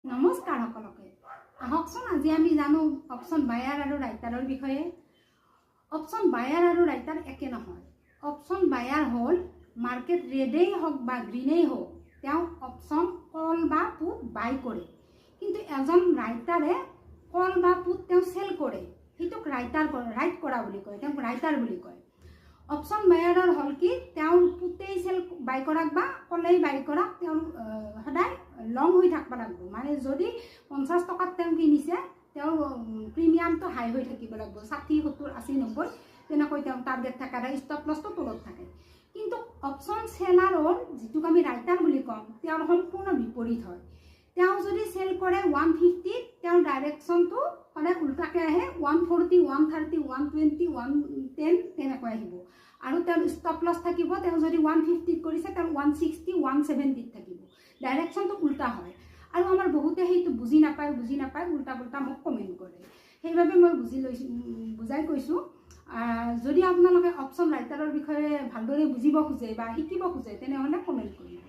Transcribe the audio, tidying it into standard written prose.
নমস্কাৰ সকলকে আহকচোন আজি আমি জানো অপশন বায়াৰ আৰু ৰাইটাৰৰ বিষয়ে। অপশন বায়াৰ আৰু ৰাইটাৰ একে নহয়। অপশন বায়াৰ হ'ল মাৰ্কেট ৰেডেই হওক বা গ্ৰীনেই হওক তেওঁ অপশন কল বা পুট বাই কৰে, কিন্তু এজন ৰাইটাৰে কল বা পুট তেওঁ সেল কৰে, সেইটোক ৰাইট কৰা বুলি কয়, তেওঁক ৰাইটাৰ বুলি কয়। অপশন বায়াৰৰ হল কি তেওঁ পুটেই সেল বাই কৰাক বা কলেই বাই কৰাক তেওঁ সদায় লং হৈ থাকব লাগব। মানে যদি 50 টকাত তেওঁ কিনিছে তেওঁৰ প্ৰিমিয়ামটো হাই হৈ থাকিব লাগব, 60, 70, 80, 90 তেনেকৈ তেওঁ টাৰ্গেট থাকে, ষ্টপ লছটো তলত থাকে। কিন্তু অপশন সেলাৰৰ যিটোক আমি ৰাইটাৰ বুলি কওঁ তেওঁৰ সম্পূৰ্ণ বিপৰীত হয়। তেওঁ যদি সেল কৰে 150 তেওঁৰ ডাইৰেকশ্যনটো সদায় উল্টাকৈ আহে, 140, 130, 120, 110 তেনেকৈ আহিব। আৰু তেওঁৰ ষ্টপ লছ থাকিব, তেওঁ যদি 150 কৰিছে তেওঁ 160, 170 থাকিব, ডাইৰেকশ্যনটো উল্টা হয়। আৰু আমাৰ বহুতে সেইটো বুজি নাপায় উল্টা পুল্টা মোক কমেণ্ট কৰে, সেইবাবে মই বুজাই কৈছোঁ। যদি আপোনালোকে অপশন ৰাইটাৰৰ বিষয়ে ভালদৰে বুজিব খোজে বা শিকিব খোজে তেনেহ'লে কমেণ্ট কৰিব।